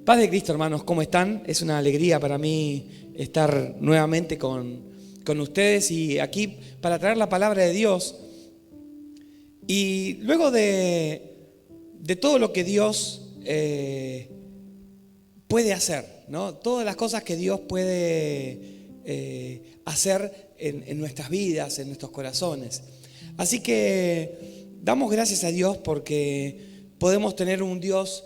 Paz de Cristo, hermanos, ¿cómo están? Es una alegría para mí estar nuevamente con ustedes y aquí para traer la palabra de Dios. Y luego de todo lo que Dios puede hacer, ¿no? Todas las cosas que Dios puede hacer en nuestras vidas, en nuestros corazones. Así que damos gracias a Dios porque podemos tener un Dios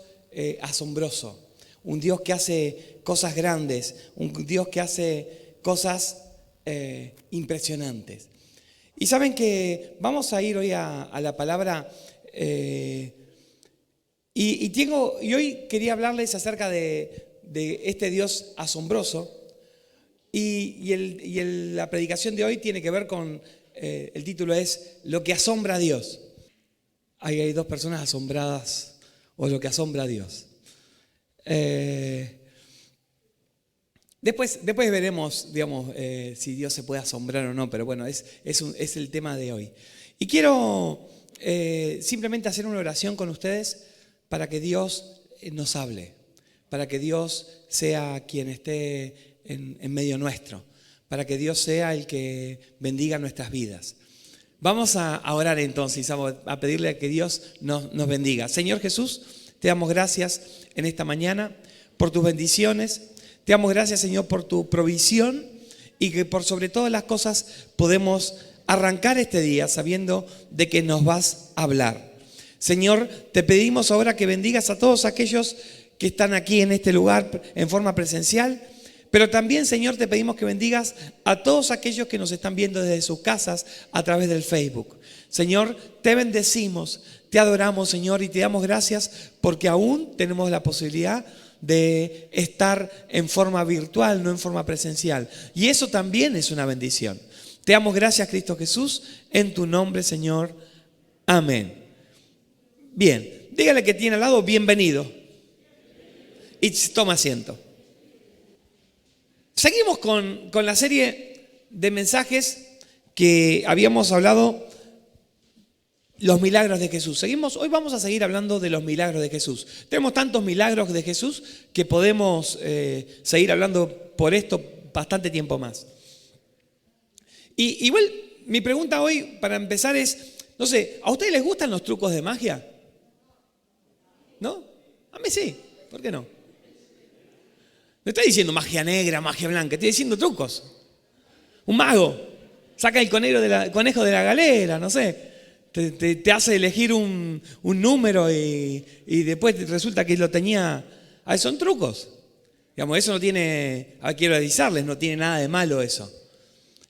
asombroso. Un Dios que hace cosas grandes, un Dios que hace cosas impresionantes. Y saben que vamos a ir hoy a la palabra y hoy quería hablarles acerca de este Dios asombroso y la predicación de hoy tiene que ver con, el título es Lo que asombra a Dios. Hay dos personas asombradas o lo que asombra a Dios. Después veremos, digamos, si Dios se puede asombrar o no, pero bueno, es el tema de hoy. Y quiero simplemente hacer una oración con ustedes para que Dios nos hable, para que Dios sea quien esté en medio nuestro, para que Dios sea el que bendiga nuestras vidas. Vamos a orar entonces, a pedirle a que Dios nos bendiga. Señor Jesús, te damos gracias en esta mañana por tus bendiciones. Te damos gracias, Señor, por tu provisión y que por sobre todas las cosas podemos arrancar este día sabiendo de que nos vas a hablar. Señor, te pedimos ahora que bendigas a todos aquellos que están aquí en este lugar en forma presencial, pero también, Señor, te pedimos que bendigas a todos aquellos que nos están viendo desde sus casas a través del Facebook. Señor, te bendecimos, te adoramos, Señor, y te damos gracias porque aún tenemos la posibilidad de estar en forma virtual, no en forma presencial. Y eso también es una bendición. Te damos gracias, Cristo Jesús, en tu nombre, Señor. Amén. Bien, dígale que tiene al lado, bienvenido. Y toma asiento. Seguimos con la serie de mensajes que habíamos hablado, los milagros de Jesús. Hoy vamos a seguir hablando de los milagros de Jesús. Tenemos tantos milagros de Jesús que podemos seguir hablando por esto bastante tiempo más. Y igual mi pregunta hoy para empezar es, no sé, ¿a ustedes les gustan los trucos de magia? ¿No? A mí sí, ¿por qué no? No estoy diciendo magia negra, magia blanca, estoy diciendo trucos. Un mago saca el conejo de la galera, no sé. Te hace elegir un número y después resulta que lo tenía. Son trucos. Digamos, eso no tiene, quiero avisarles, no tiene nada de malo eso.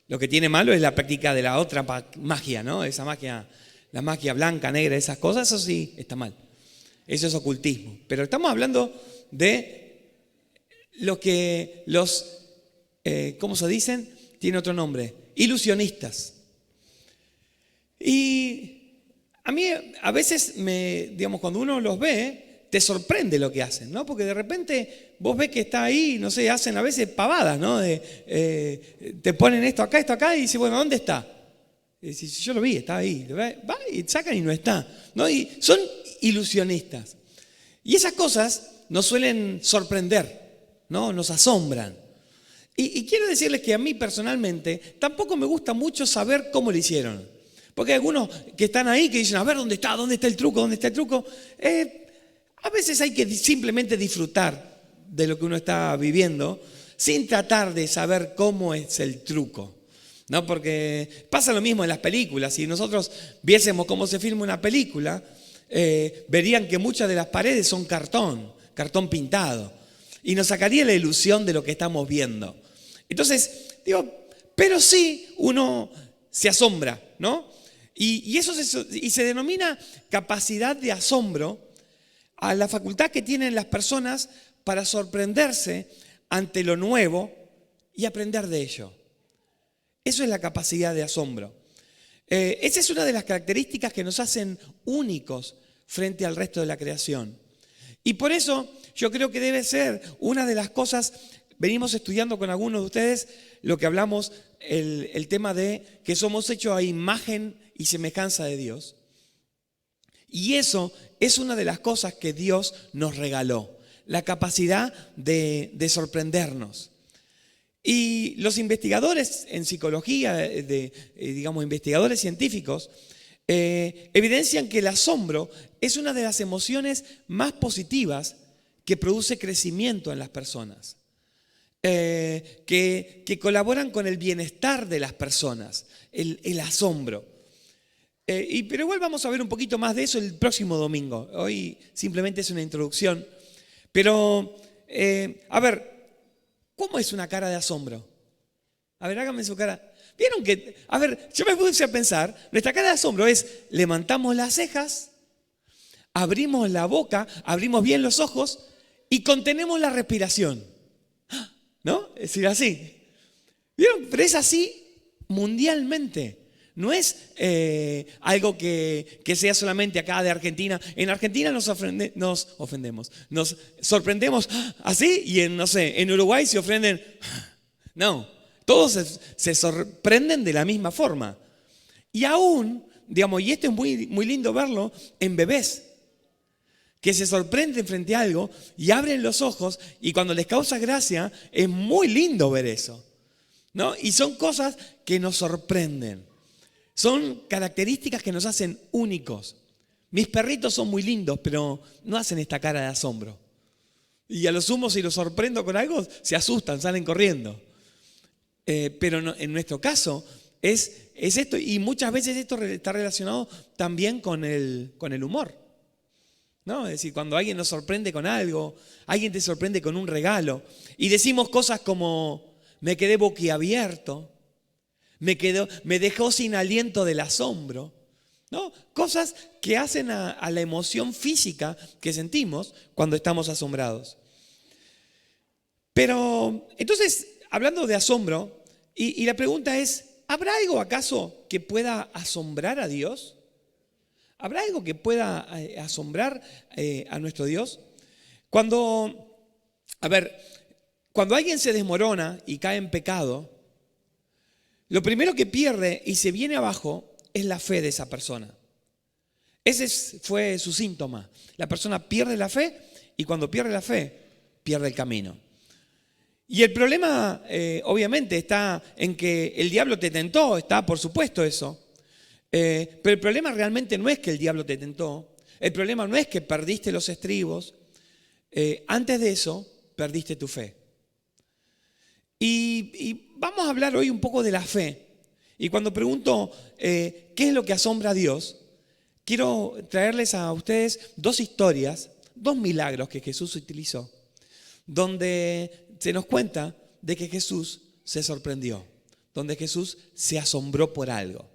Lo que tiene malo es la práctica de la otra magia, ¿no? Esa magia, la magia blanca, negra, esas cosas, eso sí está mal. Eso es ocultismo. Pero estamos hablando de lo que ¿cómo se dicen? Tiene otro nombre, ilusionistas. Y a mí a veces, digamos, cuando uno los ve, te sorprende lo que hacen, ¿no? Porque de repente vos ves que está ahí, no sé, hacen a veces pavadas, ¿no? Te ponen esto acá y dices, bueno, ¿dónde está? Y dices, yo lo vi, está ahí. Va y sacan y no está, ¿no? Y son ilusionistas. Y esas cosas nos suelen sorprender, ¿no? Nos asombran. Y quiero decirles que a mí personalmente tampoco me gusta mucho saber cómo lo hicieron. Porque hay algunos que están ahí que dicen, a ver, ¿dónde está el truco? ¿Dónde está el truco? A veces hay que simplemente disfrutar de lo que uno está viviendo sin tratar de saber cómo es el truco, ¿no? Porque pasa lo mismo en las películas. Si nosotros viésemos cómo se filma una película, verían que muchas de las paredes son cartón pintado. Y nos sacaría la ilusión de lo que estamos viendo. Entonces, pero sí uno se asombra, ¿no? Y se denomina capacidad de asombro a la facultad que tienen las personas para sorprenderse ante lo nuevo y aprender de ello. Eso es la capacidad de asombro. Esa es una de las características que nos hacen únicos frente al resto de la creación. Y por eso yo creo que debe ser una de las cosas, venimos estudiando con algunos de ustedes lo que hablamos, el tema de que somos hechos a imagen y semejanza de Dios. Y eso es una de las cosas que Dios nos regaló. la capacidad de sorprendernos. Y los investigadores en psicología, digamos investigadores científicos, evidencian que el asombro es una de las emociones más positivas que produce crecimiento en las personas, que colaboran con el bienestar de las personas, el asombro. Pero igual vamos a ver un poquito más de eso el próximo domingo. Hoy simplemente es una introducción. Pero, a ver, ¿cómo es una cara de asombro? A ver, háganme su cara. ¿Vieron que, a ver, yo me puse a pensar, nuestra cara de asombro es, levantamos las cejas, abrimos la boca, abrimos bien los ojos y contenemos la respiración. ¿No? Es decir, así. ¿Vieron? Pero es así mundialmente. No es algo que sea solamente acá de Argentina. En Argentina nos ofendemos, nos sorprendemos así y no sé, en Uruguay se ofenden. No, todos se sorprenden de la misma forma. Y aún, digamos, y esto es muy, muy lindo verlo en bebés, que se sorprenden frente a algo y abren los ojos y cuando les causa gracia, es muy lindo ver eso, ¿no? Y son cosas que nos sorprenden. Son características que nos hacen únicos. Mis perritos son muy lindos, pero no hacen esta cara de asombro. Y a lo sumo, si los sorprendo con algo, se asustan, salen corriendo. Pero no, en nuestro caso es esto, y muchas veces esto está relacionado también con el humor, ¿no? Es decir, cuando alguien nos sorprende con algo, alguien te sorprende con un regalo, y decimos cosas como, me quedé boquiabierto, me dejó sin aliento del asombro, ¿no? Cosas que hacen a la emoción física que sentimos cuando estamos asombrados. Pero, entonces, hablando de asombro, y la pregunta es, ¿habrá algo acaso que pueda asombrar a Dios? ¿Habrá algo que pueda asombrar a nuestro Dios? Cuando alguien se desmorona y cae en pecado, lo primero que pierde y se viene abajo es la fe de esa persona. Ese fue su síntoma. La persona pierde la fe y cuando pierde la fe, pierde el camino. Y el problema, obviamente, está en que el diablo te tentó, está por supuesto eso. Pero el problema realmente no es que el diablo te tentó. El problema no es que perdiste los estribos. Antes de eso, perdiste tu fe. Y vamos a hablar hoy un poco de la fe. Y cuando pregunto qué es lo que asombra a Dios, quiero traerles a ustedes dos historias, dos milagros que Jesús utilizó, donde se nos cuenta de que Jesús se sorprendió, donde Jesús se asombró por algo.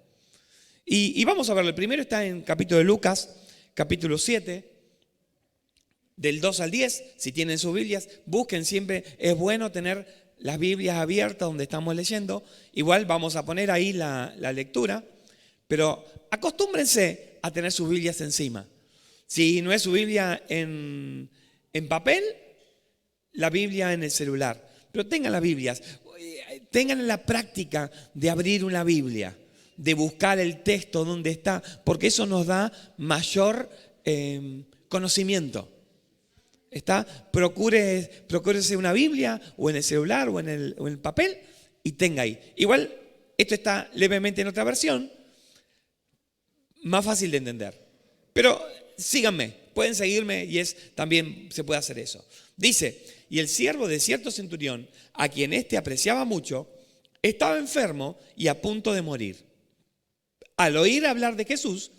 Y vamos a verlo. El primero está en capítulo de Lucas, capítulo 7, del 2 al 10. Si tienen sus Biblias, busquen siempre. Es bueno tener las Biblias abiertas donde estamos leyendo. Igual vamos a poner ahí la lectura, pero acostúmbrense a tener sus Biblias encima. Si no es su Biblia en papel, la Biblia en el celular. Pero tengan las Biblias, tengan la práctica de abrir una Biblia, de buscar el texto donde está, porque eso nos da mayor conocimiento. Procúrese una Biblia o en el celular o en el papel y tenga ahí. Igual, esto está levemente en otra versión, más fácil de entender. Pero síganme, pueden seguirme y también se puede hacer eso. Dice, y el siervo de cierto centurión, a quien éste apreciaba mucho, estaba enfermo y a punto de morir. Al oír hablar de Jesús,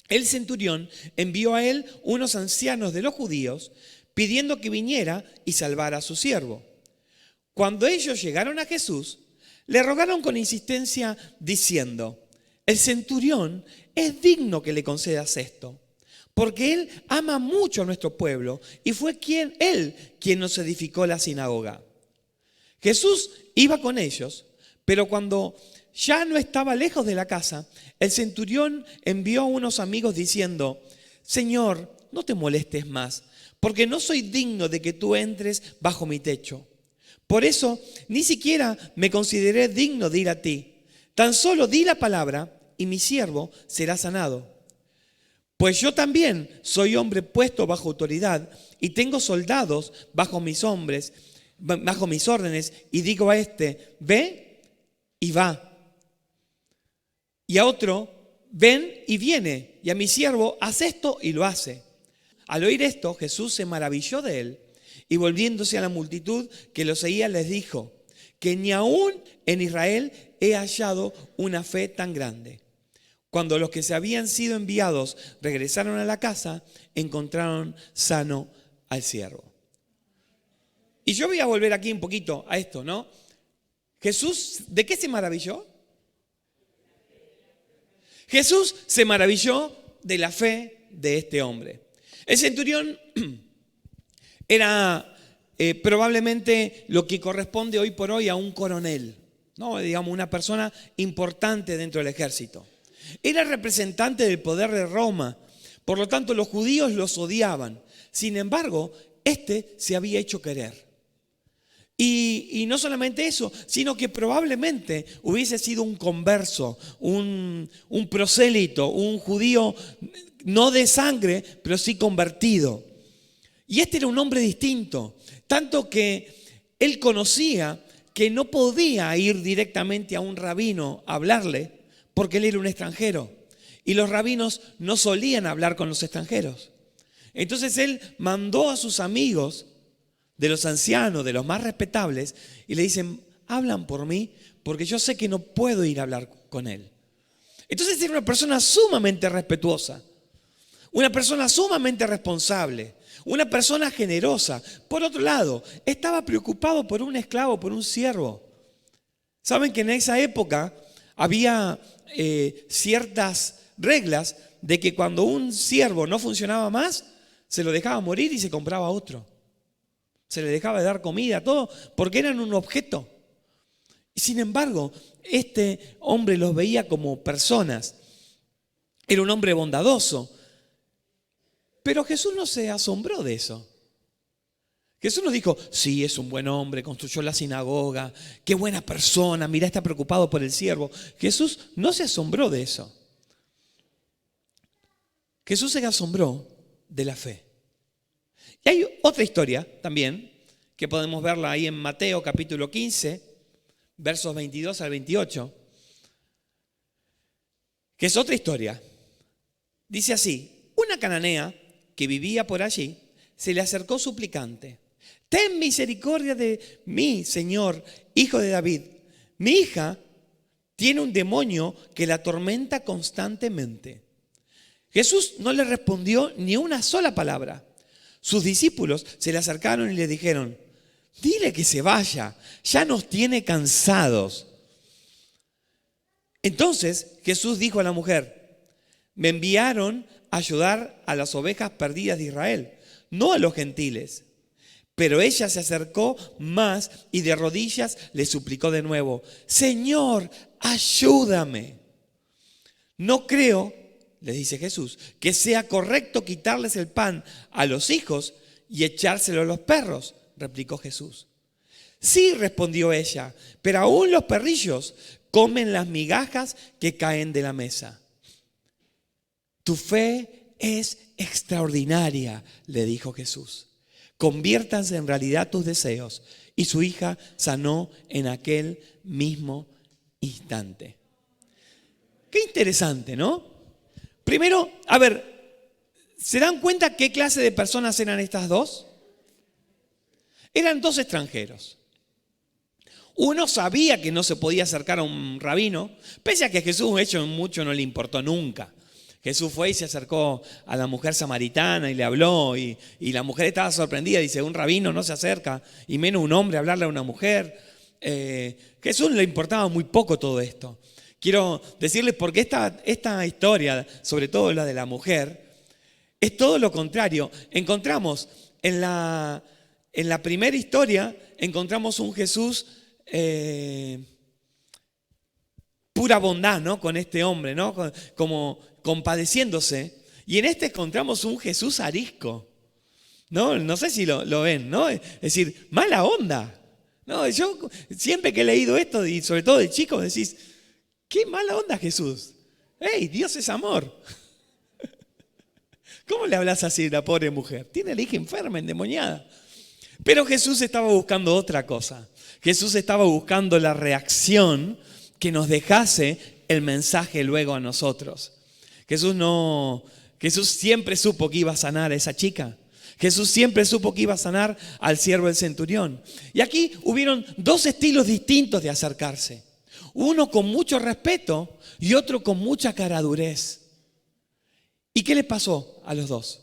el centurión envió a él unos ancianos de los judíos pidiendo que viniera y salvara a su siervo. Cuando ellos llegaron a Jesús, le rogaron con insistencia diciendo, el centurión es digno que le concedas esto, porque él ama mucho a nuestro pueblo y fue él quien nos edificó la sinagoga. Jesús iba con ellos, pero cuando ya no estaba lejos de la casa, el centurión envió a unos amigos diciendo, Señor, no te molestes más, porque no soy digno de que tú entres bajo mi techo. Por eso, ni siquiera me consideré digno de ir a ti. Tan solo di la palabra y mi siervo será sanado. Pues yo también soy hombre puesto bajo autoridad y tengo soldados bajo mis hombres, bajo mis órdenes, y digo a este, ve y va. Y a otro, ven y viene. Y a mi siervo, haz esto y lo hace. Al oír esto, Jesús se maravilló de él y volviéndose a la multitud que lo seguía, les dijo que ni aún en Israel he hallado una fe tan grande. Cuando los que se habían sido enviados regresaron a la casa, encontraron sano al siervo. Y yo voy a volver aquí un poquito a esto, ¿no? Jesús, ¿de qué se maravilló? Jesús se maravilló de la fe de este hombre. El centurión era probablemente lo que corresponde hoy por hoy a un coronel, ¿no? Digamos, una persona importante dentro del ejército. Era representante del poder de Roma, por lo tanto los judíos los odiaban. Sin embargo, este se había hecho querer. Y no solamente eso, sino que probablemente hubiese sido un converso, un prosélito, un judío no de sangre, pero sí convertido. Y este era un hombre distinto, tanto que él conocía que no podía ir directamente a un rabino a hablarle, porque él era un extranjero. Y los rabinos no solían hablar con los extranjeros. Entonces él mandó a sus amigos, de los ancianos, de los más respetables, y le dicen, hablan por mí, porque yo sé que no puedo ir a hablar con él. Entonces era una persona sumamente respetuosa, una persona sumamente responsable, una persona generosa. Por otro lado, estaba preocupado por un esclavo, por un siervo. Saben que en esa época había ciertas reglas de que cuando un siervo no funcionaba más, se lo dejaba morir y se compraba otro. Se le dejaba de dar comida, todo, porque eran un objeto. Y sin embargo, este hombre los veía como personas. Era un hombre bondadoso. Pero Jesús no se asombró de eso. Jesús no dijo, sí, es un buen hombre, construyó la sinagoga, qué buena persona, mira, está preocupado por el siervo. Jesús no se asombró de eso. Jesús se asombró de la fe. Y hay otra historia también, que podemos verla ahí en Mateo capítulo 15, versos 22 al 28, que es otra historia. Dice así, una cananea que vivía por allí se le acercó suplicante. Ten misericordia de mí, Señor, hijo de David. Mi hija tiene un demonio que la atormenta constantemente. Jesús no le respondió ni una sola palabra. Sus discípulos se le acercaron y le dijeron, dile que se vaya, ya nos tiene cansados. Entonces Jesús dijo a la mujer, me enviaron a ayudar a las ovejas perdidas de Israel, no a los gentiles. Pero ella se acercó más y de rodillas le suplicó de nuevo, Señor, ayúdame. No creo, le dice Jesús, que sea correcto quitarles el pan a los hijos y echárselo a los perros, replicó Jesús. Sí, respondió ella, pero aún los perrillos comen las migajas que caen de la mesa. Tu fe es extraordinaria, le dijo Jesús. Conviértanse en realidad tus deseos. Y su hija sanó en aquel mismo instante. Qué interesante, ¿no? Primero, a ver, ¿se dan cuenta qué clase de personas eran estas dos? Eran dos extranjeros. Uno sabía que no se podía acercar a un rabino, pese a que Jesús, hecho mucho, no le importó nunca. Jesús fue y se acercó a la mujer samaritana y le habló y la mujer estaba sorprendida. Dice, un rabino no se acerca y menos un hombre a hablarle a una mujer. Jesús le importaba muy poco todo esto. Quiero decirles porque esta historia, sobre todo la de la mujer, es todo lo contrario. Encontramos en la primera historia, encontramos un Jesús pura bondad, ¿no? Con este hombre, ¿no? Como compadeciéndose. Y en este encontramos un Jesús arisco. No sé si lo ven, ¿no? Es decir, mala onda. No, yo siempre que he leído esto, y sobre todo de chico, decís, qué mala onda Jesús. ¡Ey, Dios es amor! ¿Cómo le hablas así a la pobre mujer? Tiene la hija enferma, endemoniada. Pero Jesús estaba buscando otra cosa. Jesús estaba buscando la reacción que nos dejase el mensaje luego a nosotros. Jesús siempre supo que iba a sanar a esa chica. Jesús siempre supo que iba a sanar al siervo del centurión. Y aquí hubieron dos estilos distintos de acercarse. Uno con mucho respeto y otro con mucha caradurez. ¿Y qué les pasó a los dos?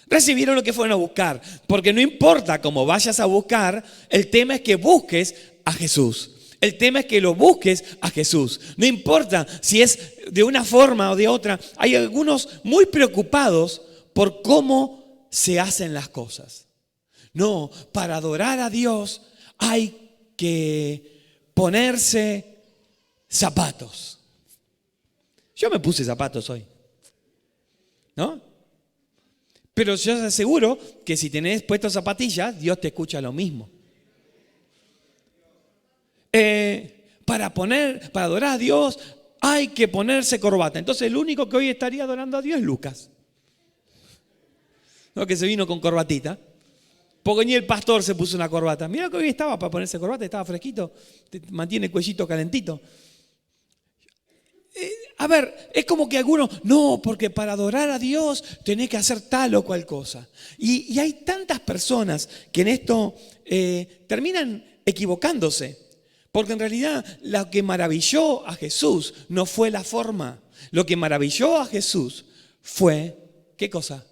Recibieron lo que fueron a buscar, porque no importa cómo vayas a buscar, el tema es que busques a Jesús. El tema es que lo busques a Jesús. No importa si es de una forma o de otra. Hay algunos muy preocupados por cómo se hacen las cosas. No, para adorar a Dios hay que ponerse zapatos. Yo me puse zapatos hoy, ¿no? Pero yo te aseguro que si tenés puestas zapatillas, Dios te escucha lo mismo. Para adorar a Dios hay que ponerse corbata. Entonces el único que hoy estaría adorando a Dios es Lucas. No, que se vino con corbatita. Porque ni el pastor se puso una corbata. Mira que hoy estaba para ponerse corbata, estaba fresquito. Te mantiene el cuellito calentito. A ver, es como que algunos, no, porque para adorar a Dios tenés que hacer tal o cual cosa. Y hay tantas personas que en esto terminan equivocándose. Porque en realidad lo que maravilló a Jesús no fue la forma. Lo que maravilló a Jesús fue, ¿qué cosa?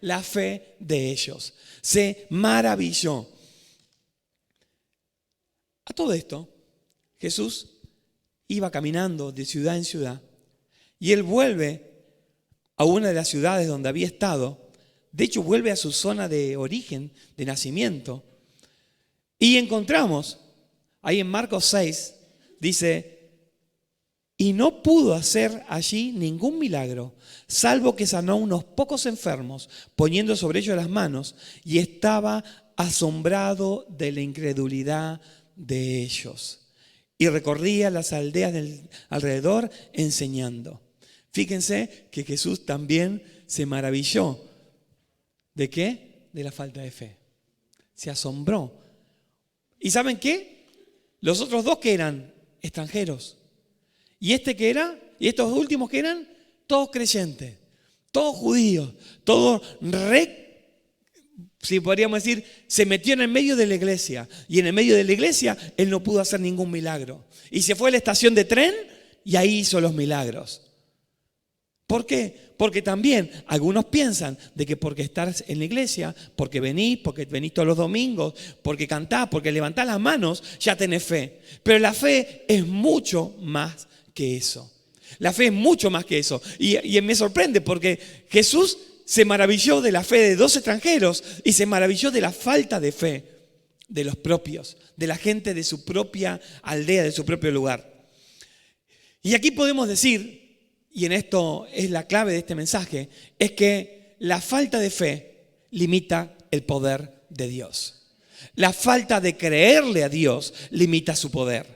La fe de ellos. Se maravilló. A todo esto, Jesús iba caminando de ciudad en ciudad y él vuelve a una de las ciudades donde había estado. De hecho, vuelve a su zona de origen, de nacimiento. Y encontramos, ahí en Marcos 6, dice, y no pudo hacer allí ningún milagro, salvo que sanó a unos pocos enfermos, poniendo sobre ellos las manos, y estaba asombrado de la incredulidad de ellos. Y recorría las aldeas del alrededor enseñando. Fíjense que Jesús también se maravilló. ¿De qué? De la falta de fe. Se asombró. ¿Y saben qué? Los otros dos que eran extranjeros. Y este que era, y estos últimos que eran, todos creyentes, todos judíos, todos si podríamos decir, se metió en el medio de la iglesia. Y en el medio de la iglesia, él no pudo hacer ningún milagro. Y se fue a la estación de tren y ahí hizo los milagros. ¿Por qué? Porque también algunos piensan de que porque estás en la iglesia, porque venís todos los domingos, porque cantás, porque levantás las manos, ya tenés fe. Pero la fe es mucho más que eso. La fe es mucho más que eso. Y me sorprende porque Jesús se maravilló de la fe de dos extranjeros y se maravilló de la falta de fe de los propios, de la gente de su propia aldea, de su propio lugar. Y aquí podemos decir, y en esto es la clave de este mensaje, es que la falta de fe limita el poder de Dios. La falta de creerle a Dios limita su poder.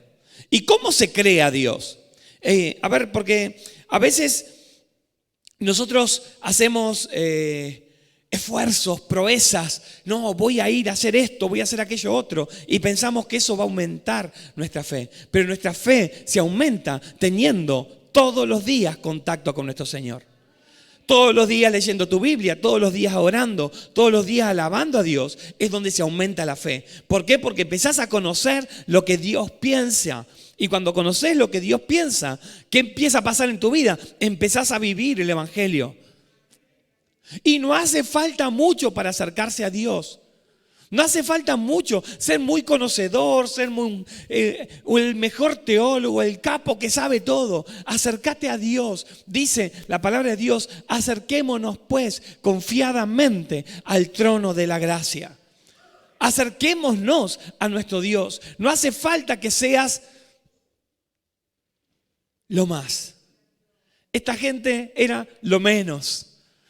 ¿Y cómo se cree a Dios? Porque a veces nosotros hacemos esfuerzos, proezas. No, voy a ir a hacer esto, voy a hacer aquello otro. Y pensamos que eso va a aumentar nuestra fe. Pero nuestra fe se aumenta teniendo todos los días contacto con nuestro Señor. Todos los días leyendo tu Biblia, todos los días orando, todos los días alabando a Dios, es donde se aumenta la fe. ¿Por qué? Porque empezás a conocer lo que Dios piensa. Y cuando conoces lo que Dios piensa, ¿qué empieza a pasar en tu vida? Empezás a vivir el Evangelio. Y no hace falta mucho para acercarse a Dios. No hace falta mucho ser muy conocedor, ser el mejor teólogo, el capo que sabe todo. Acércate a Dios. Dice la palabra de Dios, acerquémonos pues confiadamente al trono de la gracia. Acerquémonos a nuestro Dios. No hace falta que seas lo más. Esta gente era lo menos.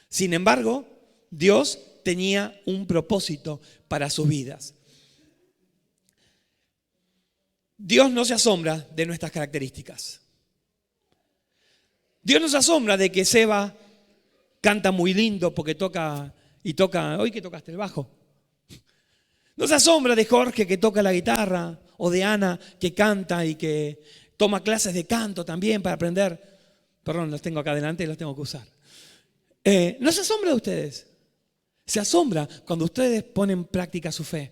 Sin embargo, Dios tenía un propósito para sus vidas. Dios no se asombra de nuestras características. Dios no se asombra de que Seba canta muy lindo porque toca, hoy que tocaste el bajo. No se asombra de Jorge que toca la guitarra o de Ana que canta y que toma clases de canto también para aprender. Perdón, los tengo acá adelante y los tengo que usar. No se asombra de ustedes. Se asombra cuando ustedes ponen en práctica su fe.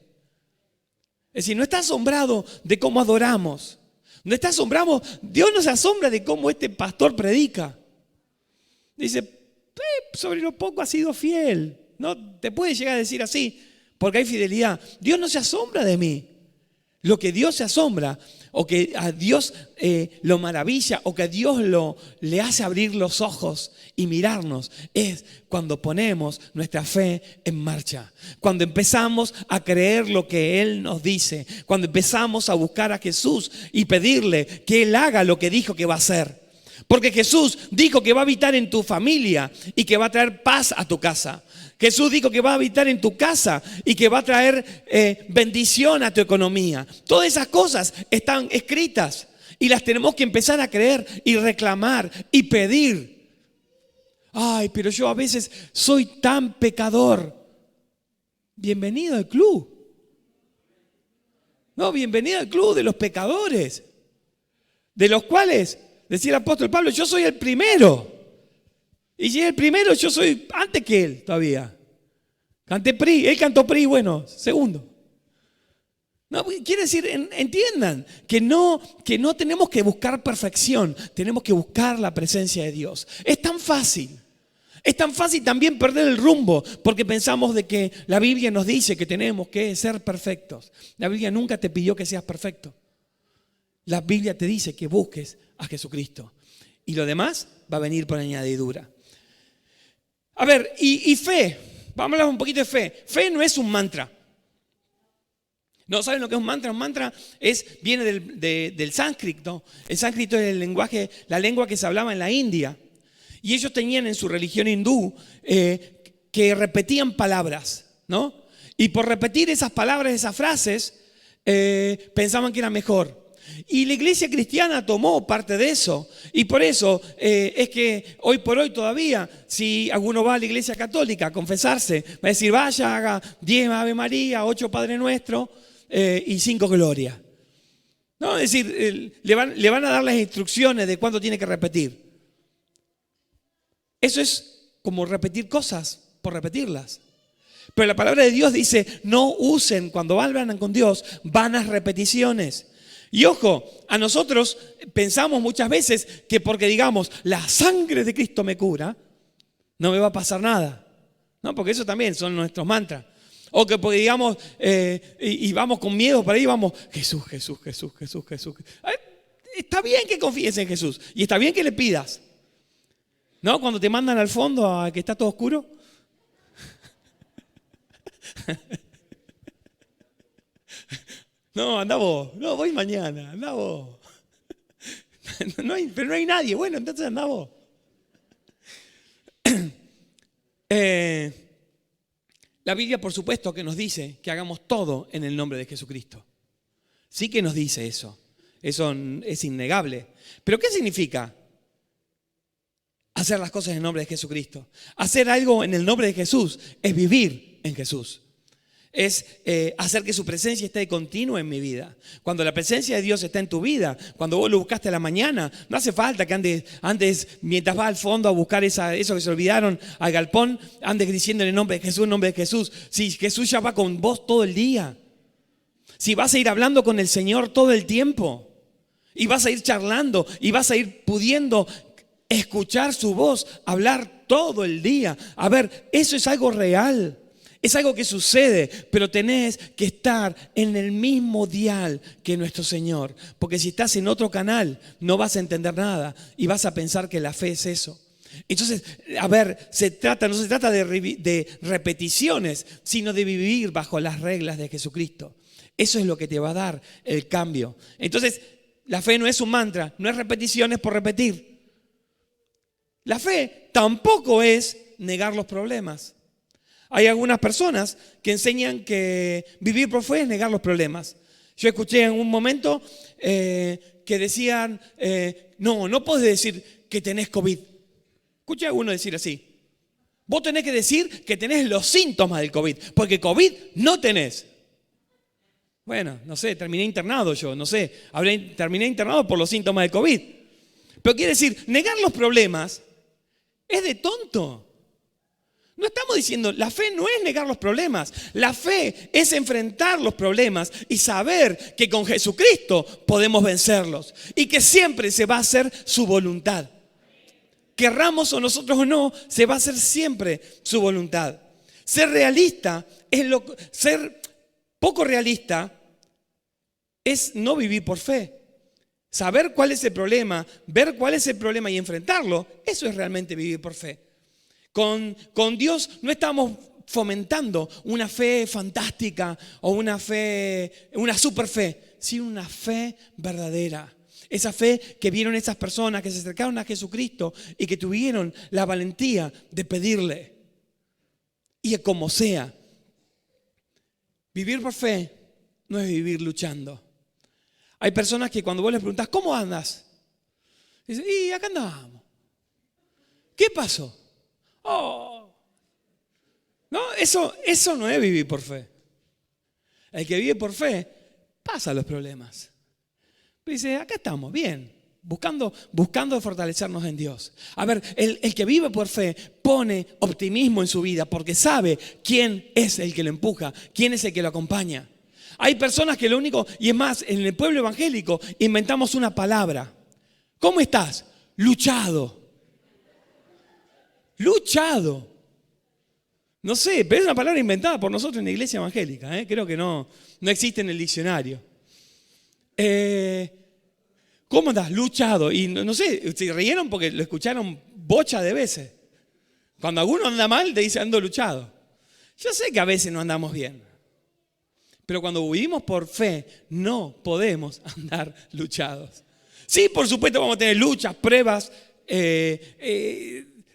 Es decir, no está asombrado de cómo adoramos. No está asombrado. Dios no se asombra de cómo este pastor predica. Dice, sobre lo poco ha sido fiel. No te puede llegar a decir así, porque hay fidelidad. Dios no se asombra de mí. Lo que Dios se asombra, o que a Dios lo maravilla, o que a Dios le hace abrir los ojos y mirarnos, es cuando ponemos nuestra fe en marcha. Cuando empezamos a creer lo que Él nos dice. Cuando empezamos a buscar a Jesús y pedirle que Él haga lo que dijo que va a hacer. Porque Jesús dijo que va a habitar en tu familia y que va a traer paz a tu casa. Jesús dijo que va a habitar en tu casa y que va a traer bendición a tu economía. Todas esas cosas están escritas y las tenemos que empezar a creer y reclamar y pedir. Ay, pero yo a veces soy tan pecador. Bienvenido al club. No, bienvenido al club de los pecadores, de los cuales, decía el apóstol Pablo, yo soy el primero. Y si es el primero, yo soy antes que él todavía. Canté PRI, él cantó PRI, bueno, segundo. No, quiere decir, entiendan que no tenemos que buscar perfección, tenemos que buscar la presencia de Dios. Es tan fácil también perder el rumbo, porque pensamos de que la Biblia nos dice que tenemos que ser perfectos. La Biblia nunca te pidió que seas perfecto. La Biblia te dice que busques a Jesucristo. Y lo demás va a venir por añadidura. A ver, y fe. Vamos a hablar un poquito de fe. Fe no es un mantra. ¿No saben lo que es un mantra? Un mantra viene del sánscrito. El sánscrito es la lengua que se hablaba en la India. Y ellos tenían en su religión hindú que repetían palabras, ¿no? Y por repetir esas palabras, esas frases, pensaban que era mejor. Y la iglesia cristiana tomó parte de eso. Y por eso es que hoy por hoy todavía, si alguno va a la iglesia católica a confesarse, va a decir, vaya, haga 10 Ave María, 8 Padre Nuestro y 5 Gloria. ¿No? Es decir, le van a dar las instrucciones de cuándo tiene que repetir. Eso es como repetir cosas por repetirlas. Pero la palabra de Dios dice, no usen cuando hablan con Dios vanas repeticiones. Y ojo, a nosotros pensamos muchas veces que porque digamos, la sangre de Cristo me cura, no me va a pasar nada. No, porque eso también son nuestros mantras. O que porque digamos, y vamos con miedo para ahí, vamos, Jesús, Jesús, Jesús, Jesús, Jesús. Está bien que confíes en Jesús y está bien que le pidas. ¿No? Cuando te mandan al fondo a que está todo oscuro. No, anda vos. No, voy mañana. Anda vos. Pero no hay nadie. Bueno, entonces anda vos. La Biblia, por supuesto, que nos dice que hagamos todo en el nombre de Jesucristo. Sí que nos dice eso. Eso es innegable. ¿Pero qué significa hacer las cosas en el nombre de Jesucristo? Hacer algo en el nombre de Jesús es vivir en Jesús. Es hacer que su presencia esté continua en mi vida. Cuando la presencia de Dios está en tu vida, cuando vos lo buscaste a la mañana, no hace falta que andes mientras vas al fondo a buscar eso que se olvidaron al galpón, andes diciendo en el nombre de Jesús, en nombre de Jesús. Si Jesús ya va con vos todo el día. Si vas a ir hablando con el Señor todo el tiempo. Y vas a ir charlando y vas a ir pudiendo escuchar su voz, hablar todo el día. A ver, eso es algo real. Es algo que sucede, pero tenés que estar en el mismo dial que nuestro Señor. Porque si estás en otro canal, no vas a entender nada y vas a pensar que la fe es eso. Entonces, a ver, no se trata de repeticiones, sino de vivir bajo las reglas de Jesucristo. Eso es lo que te va a dar el cambio. Entonces, la fe no es un mantra, no es repeticiones por repetir. La fe tampoco es negar los problemas. Hay algunas personas que enseñan que vivir por fe es negar los problemas. Yo escuché en un momento que decían, no podés decir que tenés COVID. Escuché a uno decir así. Vos tenés que decir que tenés los síntomas del COVID, porque COVID no tenés. Bueno, no sé, terminé internado yo, no sé, terminé internado por los síntomas del COVID. Pero quiere decir, negar los problemas es de tonto. No estamos diciendo, la fe no es negar los problemas. La fe es enfrentar los problemas y saber que con Jesucristo podemos vencerlos y que siempre se va a hacer su voluntad. Querramos o nosotros o no, se va a hacer siempre su voluntad. Ser realista ser poco realista es no vivir por fe. Saber cuál es el problema, ver cuál es el problema y enfrentarlo, eso es realmente vivir por fe. Con Dios no estamos fomentando una fe fantástica o una super fe, sino una fe verdadera. Esa fe que vieron esas personas que se acercaron a Jesucristo y que tuvieron la valentía de pedirle. Y como sea, vivir por fe no es vivir luchando. Hay personas que cuando vos les preguntás, ¿cómo andas? Dicen, y acá andamos. ¿Qué pasó? Oh. No, eso no es vivir por fe. El que vive por fe pasa los problemas. Dice, acá estamos, bien, buscando fortalecernos en Dios. A ver, el que vive por fe pone optimismo en su vida porque sabe quién es el que lo empuja, quién es el que lo acompaña. Hay personas que lo único, y es más, en el pueblo evangélico inventamos una palabra. ¿Cómo estás? Luchado. Luchado. No sé, pero es una palabra inventada por nosotros en la iglesia evangélica. Creo que no existe en el diccionario. ¿Cómo andás? Luchado. Y no sé, se rieron porque lo escucharon bocha de veces. Cuando alguno anda mal, te dice ando luchado. Yo sé que a veces no andamos bien. Pero cuando vivimos por fe, no podemos andar luchados. Sí, por supuesto vamos a tener luchas, pruebas,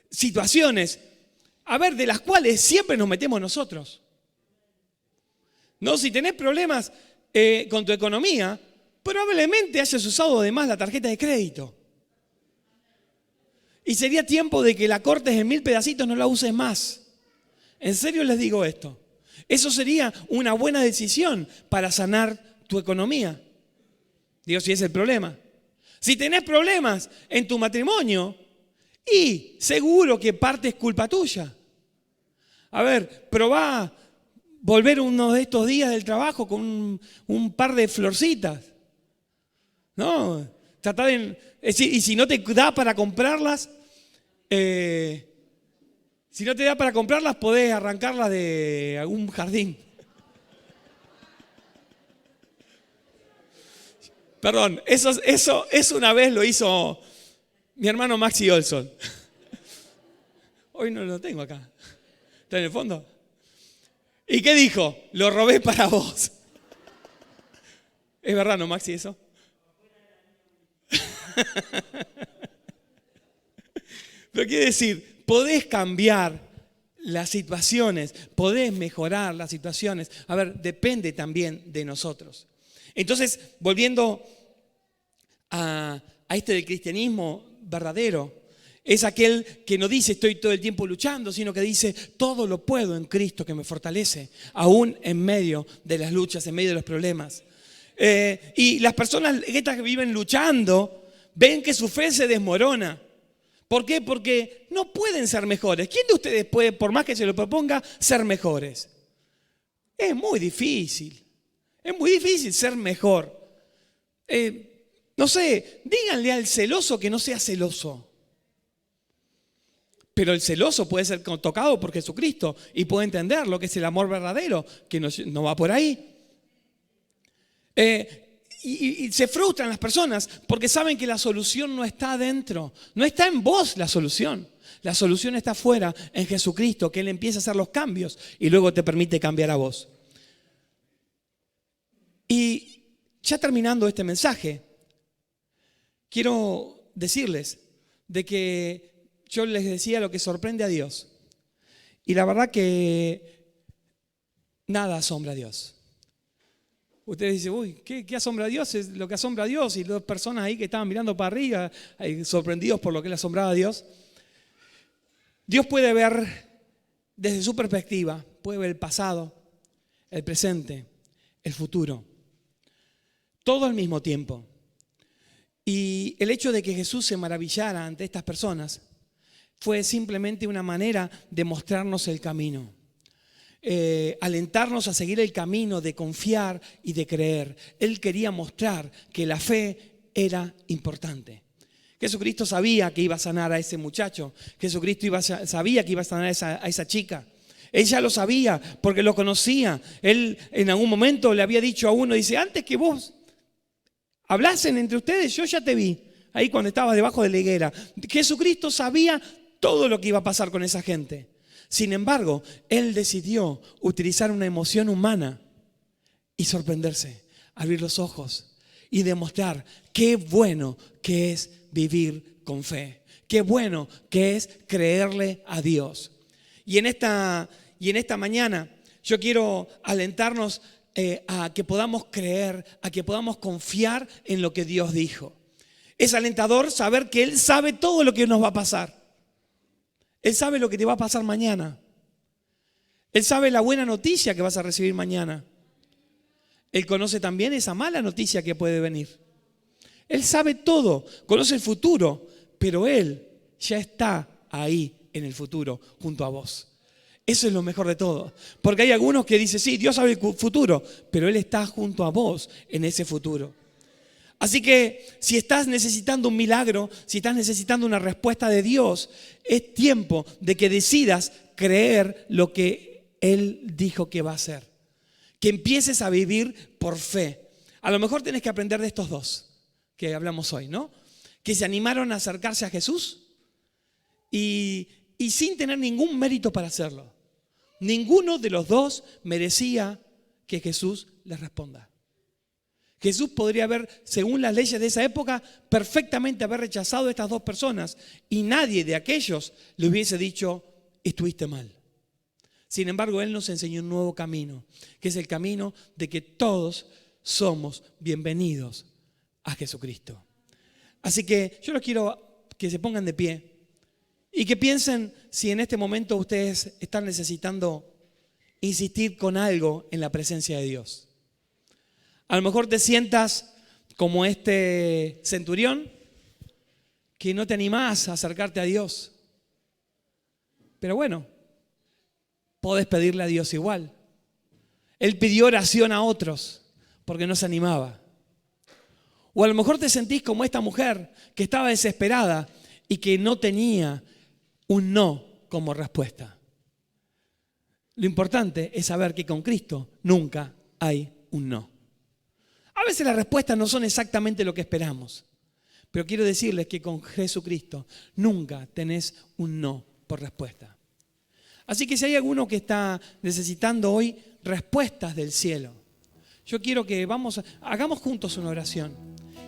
situaciones, a ver, de las cuales siempre nos metemos nosotros. No, si tenés problemas con tu economía, probablemente hayas usado además la tarjeta de crédito. Y sería tiempo de que la cortes en 1000 pedacitos, no la uses más. En serio les digo esto. Eso sería una buena decisión para sanar tu economía. Digo, si es el problema. Si tenés problemas en tu matrimonio, y seguro que parte es culpa tuya. A ver, probá volver uno de estos días del trabajo con un par de florcitas. No, tratá de... Y si no te da para comprarlas, podés arrancarlas de algún jardín. Perdón, eso una vez lo hizo mi hermano Maxi Olson. Hoy no lo tengo acá. ¿Está en el fondo? ¿Y qué dijo? Lo robé para vos. ¿Es verdad, no, Maxi, eso? Pero quiere decir, podés cambiar las situaciones, podés mejorar las situaciones. A ver, depende también de nosotros. Entonces, volviendo a este del cristianismo verdadero, es aquel que no dice estoy todo el tiempo luchando, sino que dice todo lo puedo en Cristo que me fortalece, aún en medio de las luchas, en medio de los problemas. Y las personas estas que viven luchando ven que su fe se desmorona. ¿Por qué? Porque no pueden ser mejores. ¿Quién de ustedes puede, por más que se lo proponga, ser mejores? Es muy difícil. Es muy difícil ser mejor. No sé, díganle al celoso que no sea celoso. Pero el celoso puede ser tocado por Jesucristo y puede entender lo que es el amor verdadero, que no va por ahí. Y se frustran las personas porque saben que la solución no está adentro. No está en vos la solución. La solución está afuera, en Jesucristo, que Él empieza a hacer los cambios y luego te permite cambiar a vos. Y ya terminando este mensaje, quiero decirles de que yo les decía lo que sorprende a Dios. Y la verdad que nada asombra a Dios. Ustedes dicen, uy, ¿qué asombra a Dios? Es lo que asombra a Dios. Y dos personas ahí que estaban mirando para arriba, sorprendidos por lo que le asombraba a Dios. Dios puede ver desde su perspectiva, puede ver el pasado, el presente, el futuro, todo al mismo tiempo. Y el hecho de que Jesús se maravillara ante estas personas fue simplemente una manera de mostrarnos el camino. Alentarnos a seguir el camino de confiar y de creer. Él quería mostrar que la fe era importante. Jesucristo sabía que iba a sanar a ese muchacho. Jesucristo sabía que iba a sanar a esa chica. Él ya lo sabía porque lo conocía. Él en algún momento le había dicho a uno, dice, antes que vos hablasen entre ustedes, yo ya te vi. Ahí cuando estabas debajo de la higuera. Jesucristo sabía todo lo que iba a pasar con esa gente. Sin embargo, Él decidió utilizar una emoción humana y sorprenderse, abrir los ojos y demostrar qué bueno que es vivir con fe. Qué bueno que es creerle a Dios. Y en esta mañana yo quiero alentarnos a que podamos creer, a que podamos confiar en lo que Dios dijo. Es alentador saber que Él sabe todo lo que nos va a pasar. Él sabe lo que te va a pasar mañana. Él sabe la buena noticia que vas a recibir mañana. Él conoce también esa mala noticia que puede venir. Él sabe todo, conoce el futuro, pero Él ya está ahí en el futuro junto a vos. Eso es lo mejor de todo. Porque hay algunos que dicen, sí, Dios sabe el futuro, pero Él está junto a vos en ese futuro. Así que si estás necesitando un milagro, si estás necesitando una respuesta de Dios, es tiempo de que decidas creer lo que Él dijo que va a hacer. Que empieces a vivir por fe. A lo mejor tenés que aprender de estos dos que hablamos hoy, ¿no? Que se animaron a acercarse a Jesús y sin tener ningún mérito para hacerlo. Ninguno de los dos merecía que Jesús les responda. Jesús podría haber, según las leyes de esa época, perfectamente haber rechazado a estas dos personas y nadie de aquellos le hubiese dicho, estuviste mal. Sin embargo, Él nos enseñó un nuevo camino, que es el camino de que todos somos bienvenidos a Jesucristo. Así que yo los quiero que se pongan de pie y que piensen si en este momento ustedes están necesitando insistir con algo en la presencia de Dios. A lo mejor te sientas como este centurión que no te animás a acercarte a Dios. Pero bueno, podés pedirle a Dios igual. Él pidió oración a otros porque no se animaba. O a lo mejor te sentís como esta mujer que estaba desesperada y que no tenía un no como respuesta. Lo importante es saber que con Cristo nunca hay un no. A veces las respuestas no son exactamente lo que esperamos, pero quiero decirles que con Jesucristo nunca tenés un no por respuesta. Así que si hay alguno que está necesitando hoy respuestas del cielo, yo quiero que hagamos juntos una oración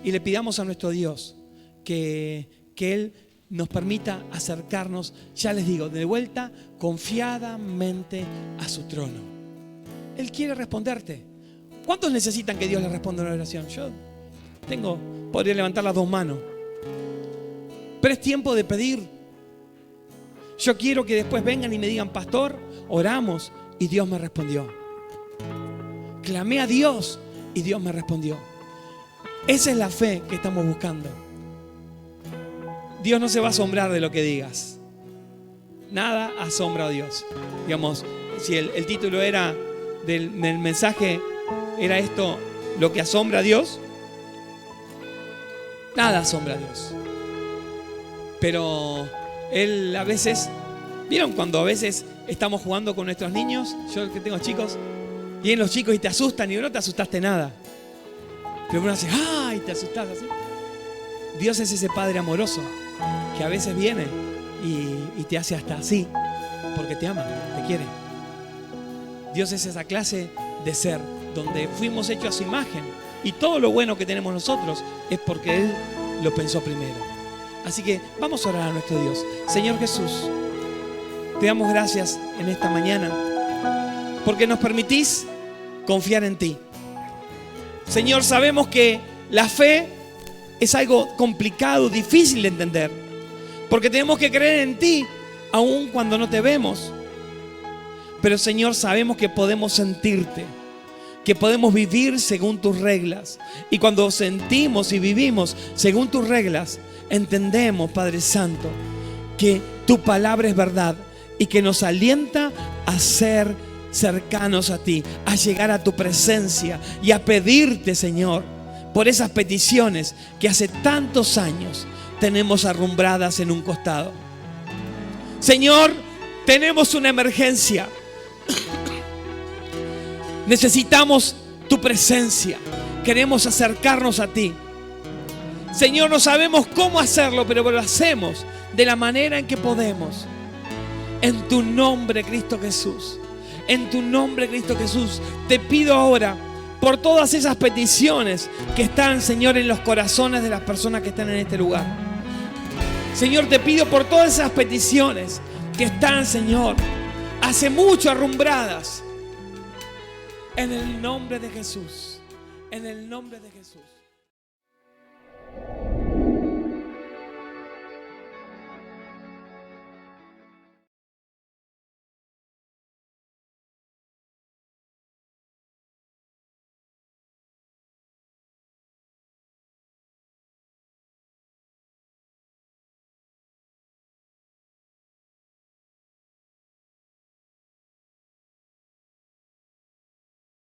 y le pidamos a nuestro Dios que Él nos permita acercarnos, ya les digo, de vuelta confiadamente a su trono. Él quiere responderte. ¿Cuántos necesitan que Dios les responda una oración? Yo podría levantar las dos manos. Pero es tiempo de pedir. Yo quiero que después vengan y me digan, pastor, oramos y Dios me respondió. Clamé a Dios y Dios me respondió. Esa es la fe que estamos buscando. Dios no se va a asombrar de lo que digas. Nada asombra a Dios. Digamos, si el título era del mensaje era esto, lo que asombra a Dios, nada asombra a Dios. Pero Él a veces, ¿vieron cuando a veces estamos jugando con nuestros niños? Yo que tengo chicos, vienen los chicos y te asustan y no te asustaste nada. Pero uno hace, ¡ay! Te asustás así. Dios es ese Padre amoroso que a veces viene y te hace hasta así, porque te ama, te quiere. Dios es esa clase de ser donde fuimos hechos a su imagen y todo lo bueno que tenemos nosotros es porque Él lo pensó primero. Así que vamos a orar a nuestro Dios. Señor Jesús, te damos gracias en esta mañana porque nos permitís confiar en ti. Señor, sabemos que la fe es algo complicado, difícil de entender, porque tenemos que creer en ti aun cuando no te vemos, Pero Señor, sabemos que podemos sentirte, que podemos vivir según tus reglas. Y cuando sentimos y vivimos según tus reglas, entendemos, Padre Santo, que tu palabra es verdad y que nos alienta a ser cercanos a ti, a llegar a tu presencia y a pedirte, Señor, por esas peticiones que hace tantos años tenemos arrumbradas en un costado. Señor, tenemos una emergencia. Necesitamos tu presencia. Queremos acercarnos a ti. Señor, no sabemos cómo hacerlo, pero lo hacemos de la manera en que podemos. En tu nombre, Cristo Jesús. En tu nombre, Cristo Jesús. Te pido ahora por todas esas peticiones que están, Señor, en los corazones de las personas que están en este lugar. Señor, te pido por todas esas peticiones que están, Señor, hace mucho arrumbradas. En el nombre de Jesús. En el nombre de Jesús.